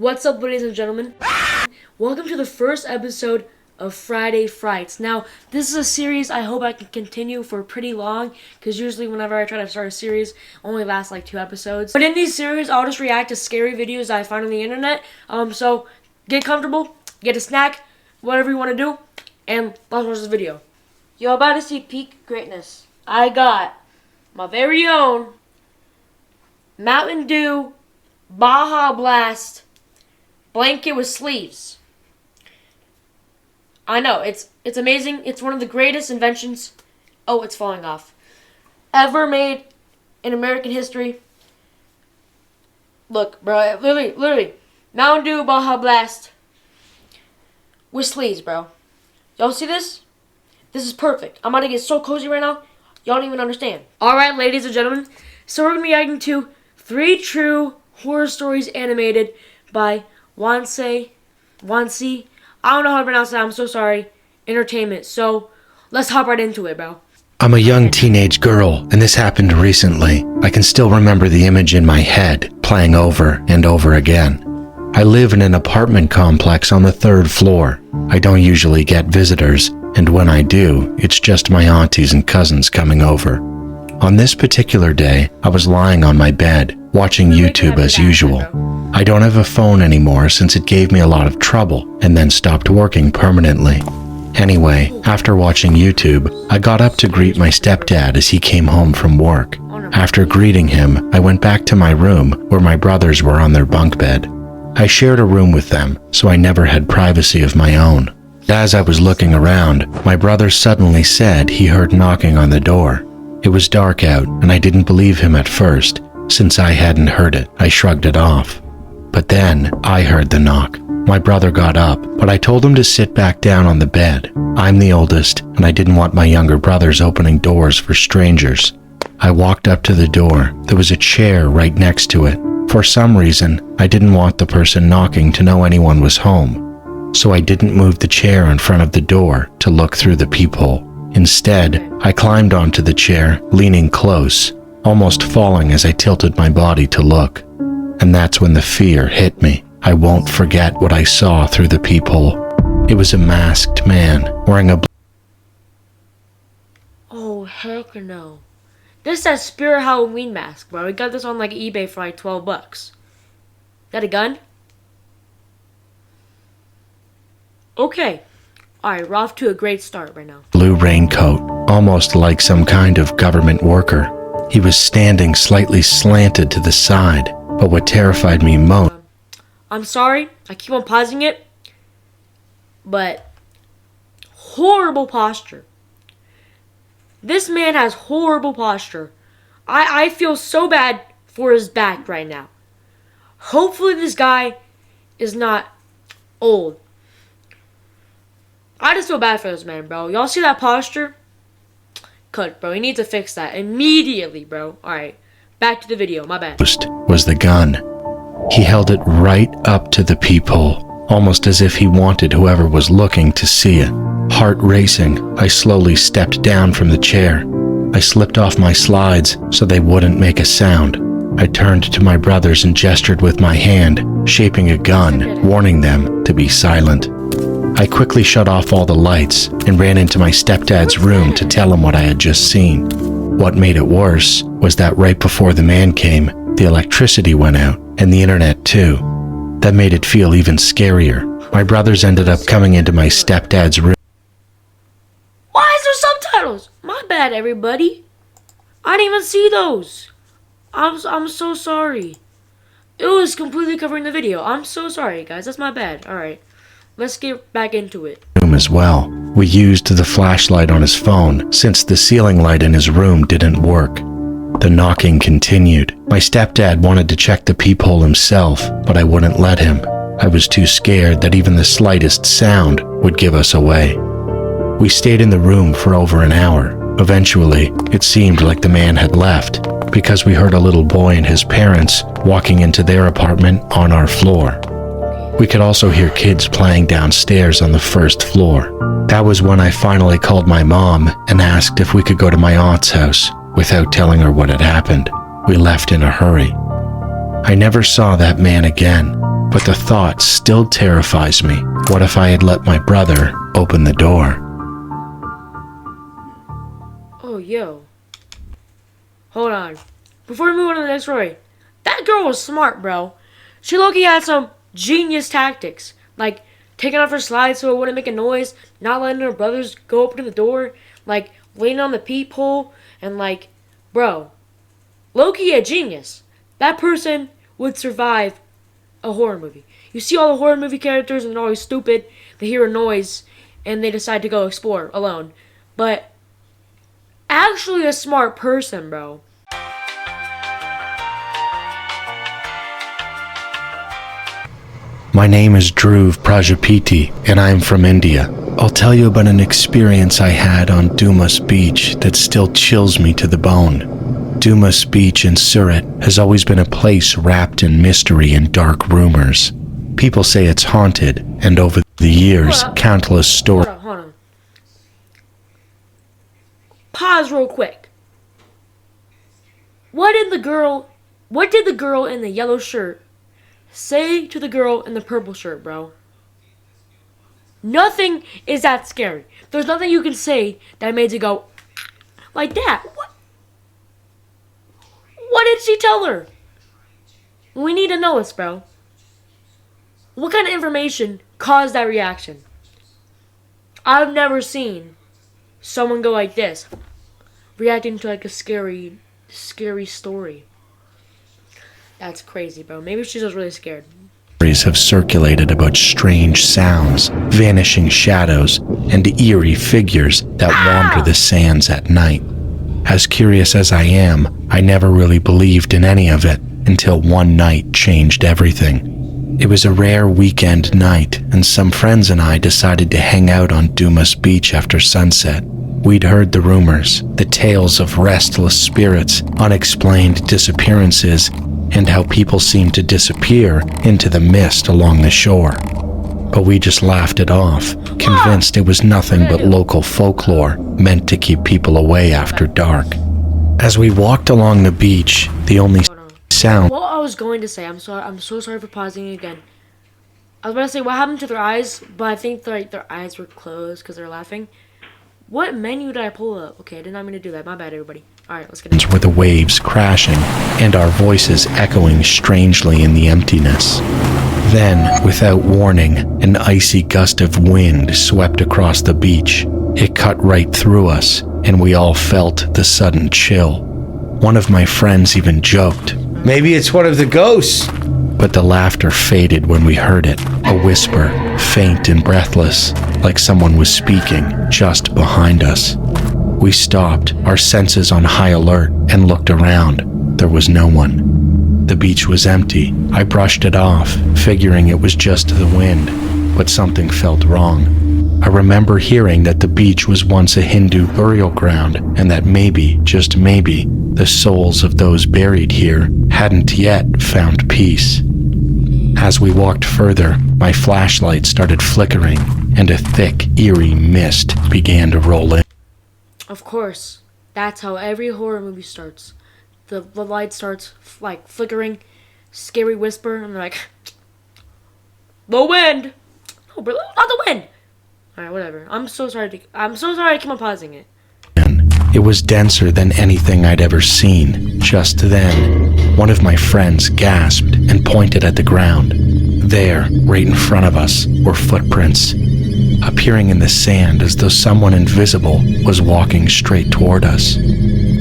What's up, ladies and gentlemen? Welcome to the first episode of Friday Frights. Now, this is a series I hope I can continue for pretty long, because usually whenever I try to start a series, it only lasts like 2 episodes. But in these series, I'll just react to scary videos that I find on the internet. So get comfortable, get a snack, whatever you want to do, and let's watch this video. You're about to see peak greatness. I got my very own Mountain Dew Baja Blast blanket with sleeves. I know, it's amazing. It's one of the greatest inventions, oh, it's falling off, ever made in American history. Look, bro, literally, Mountain Dew Baja Blast with sleeves, bro. Y'all see this? This is perfect. I'm about to get so cozy right now, y'all don't even understand. Alright, ladies and gentlemen, so we're going to be reacting to 3 true horror stories animated by Wansi, I don't know how to pronounce that, I'm so sorry, Entertainment. So, let's hop right into it, bro. I'm a young teenage girl, and this happened recently. I can still remember the image in my head, playing over and over again. I live in an apartment complex on the 3rd floor. I don't usually get visitors, and when I do, it's just my aunties and cousins coming over. On this particular day, I was lying on my bed, watching YouTube as usual. I don't have a phone anymore since it gave me a lot of trouble and then stopped working permanently. Anyway, after watching YouTube, I got up to greet my stepdad as he came home from work. After greeting him, I went back to my room where my brothers were on their bunk bed. I shared a room with them, so I never had privacy of my own. As I was looking around, my brother suddenly said he heard knocking on the door. It was dark out, and I didn't believe him at first. Since I hadn't heard it, I shrugged it off. But then, I heard the knock. My brother got up, but I told him to sit back down on the bed. I'm the oldest, and I didn't want my younger brothers opening doors for strangers. I walked up to the door. There was a chair right next to it. For some reason, I didn't want the person knocking to know anyone was home. So I didn't move the chair in front of the door to look through the peephole. Instead, I climbed onto the chair, leaning close, almost falling as I tilted my body to look. And that's when the fear hit me. I won't forget what I saw through the peephole. It was a masked man wearing a... Oh, heck no. This is that Spirit Halloween mask, bro. We got this on like eBay for like $12. That a gun? Okay. Alright, we're off to a great start right now. Blue raincoat, almost like some kind of government worker. He was standing slightly slanted to the side, but what terrified me most... I'm sorry, I keep on pausing it, but horrible posture. This man has horrible posture. I feel so bad for his back right now. Hopefully this guy is not old. I just feel bad for this man, bro. Y'all see that posture? Cut, bro. He needs to fix that immediately, bro. Alright, back to the video. My bad. Was the gun. He held it right up to the peephole, almost as if he wanted whoever was looking to see it. Heart racing, I slowly stepped down from the chair. I slipped off my slides so they wouldn't make a sound. I turned to my brothers and gestured with my hand, shaping a gun, warning them to be silent. I quickly shut off all the lights and ran into my stepdad's room to tell him what I had just seen. What made it worse was that right before the man came, the electricity went out, and the internet too. That made it feel even scarier. My brothers ended up coming into my stepdad's room. Why is there subtitles? My bad, everybody. I didn't even see those. I'm so sorry. It was completely covering the video. I'm so sorry, guys. That's my bad. Alright. Let's get back into it. As well. We used the flashlight on his phone since the ceiling light in his room didn't work. The knocking continued. My stepdad wanted to check the peephole himself, but I wouldn't let him. I was too scared that even the slightest sound would give us away. We stayed in the room for over an hour. Eventually, it seemed like the man had left because we heard a little boy and his parents walking into their apartment on our floor. We could also hear kids playing downstairs on the 1st floor. That was when I finally called my mom and asked if we could go to my aunt's house. Without telling her what had happened, we left in a hurry. I never saw that man again. but the thought still terrifies me. What if I had let my brother open the door? Oh, yo. Hold on. Before we move on to the next story, that girl was smart, bro. She low-key had some genius tactics. Like, taking off her slide so it wouldn't make a noise, not letting her brothers go open the door, like, waiting on the peephole, and like, bro, low-key a genius. That person would survive a horror movie. You see all the horror movie characters and they're always stupid. They hear a noise and they decide to go explore alone. But actually a smart person, bro. My name is Dhruv Prajapati, and I am from India. I'll tell you about an experience I had on Dumas Beach that still chills me to the bone. Dumas Beach in Surat has always been a place wrapped in mystery and dark rumors. People say it's haunted, and over the years, countless stories. Hold on. Pause real quick. What did the girl in the yellow shirt say to the girl in the purple shirt, bro? Nothing is that scary. There's nothing you can say that made you go like that. What did she tell her? We need to know this, bro. What kind of information caused that reaction? I've never seen someone go like this, reacting to like a scary story. That's crazy, bro. Maybe she's just really scared. Stories have circulated about strange sounds, vanishing shadows, and eerie figures that wander the sands at night. As curious as I am, I never really believed in any of it until one night changed everything. It was a rare weekend night, and some friends and I decided to hang out on Dumas Beach after sunset. We'd heard the rumors, the tales of restless spirits, unexplained disappearances, and how people seemed to disappear into the mist along the shore. But we just laughed it off, convinced it was nothing but local folklore meant to keep people away after dark. As we walked along the beach, the only sound... What I was going to say, I'm so sorry for pausing again. I was about to say what happened to their eyes, but I think their eyes were closed because they're laughing. What menu did I pull up? Okay, I did not mean to do that. My bad, everybody. Alright, let's get into it. Were the waves crashing and our voices echoing strangely in the emptiness. Then, without warning, an icy gust of wind swept across the beach. It cut right through us, and we all felt the sudden chill. One of my friends even joked, "Maybe it's one of the ghosts." But the laughter faded when we heard it, a whisper, faint and breathless, like someone was speaking just behind us. We stopped, our senses on high alert, and looked around. There was no one. The beach was empty. I brushed it off, figuring it was just the wind, but something felt wrong. I remember hearing that the beach was once a Hindu burial ground, and that maybe, just maybe, the souls of those buried here hadn't yet found peace. As we walked further, my flashlight started flickering, and a thick, eerie mist began to roll in. Of course, that's how every horror movie starts. The light starts like flickering, scary whisper, and they're like, "The wind!" Oh, bro, not the wind. All right, whatever. I'm so sorry I keep on pausing it. It was denser than anything I'd ever seen. Just then, one of my friends gasped and pointed at the ground. There, right in front of us, were footprints, appearing in the sand as though someone invisible was walking straight toward us.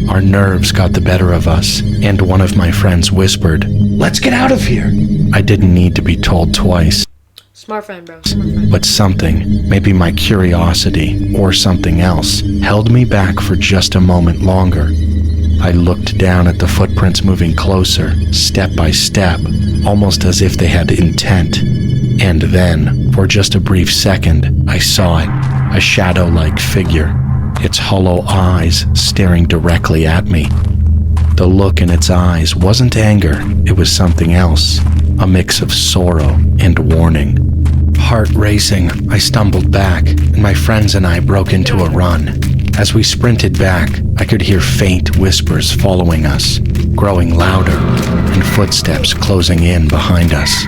Our nerves got the better of us, and one of my friends whispered, "Let's get out of here." I didn't need to be told twice. Smart friend, bro. Smart friend. But something, maybe my curiosity or something else, held me back for just a moment longer. I looked down at the footprints moving closer, step by step, almost as if they had intent. And then, for just a brief second, I saw it, a shadow-like figure, its hollow eyes staring directly at me. The look in its eyes wasn't anger, it was something else, a mix of sorrow and warning. Heart racing, I stumbled back, and my friends and I broke into a run. As we sprinted back, I could hear faint whispers following us, growing louder, and footsteps closing in behind us.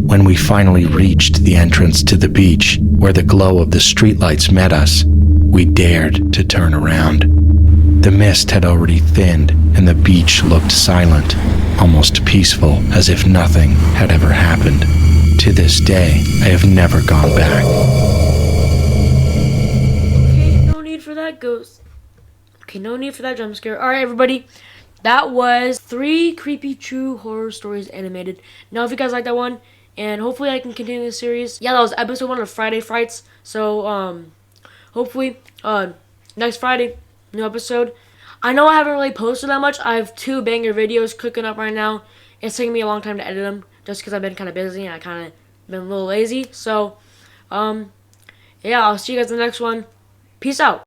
When we finally reached the entrance to the beach, where the glow of the streetlights met us, we dared to turn around. The mist had already thinned, and the beach looked silent, almost peaceful, as if nothing had ever happened. To this day, I have never gone back. Okay, no need for that ghost. Okay, no need for that jump scare. Alright, everybody. That was 3 creepy true horror stories animated. Now, if you guys like that one, and hopefully I can continue this series. Yeah, that was episode 1 of Friday Frights. So, hopefully, next Friday, new episode. I know I haven't really posted that much. I have 2 banger videos cooking up right now. It's taking me a long time to edit them, just because I've been kind of busy and I kind of been a little lazy. So, yeah, I'll see you guys in the next one. Peace out.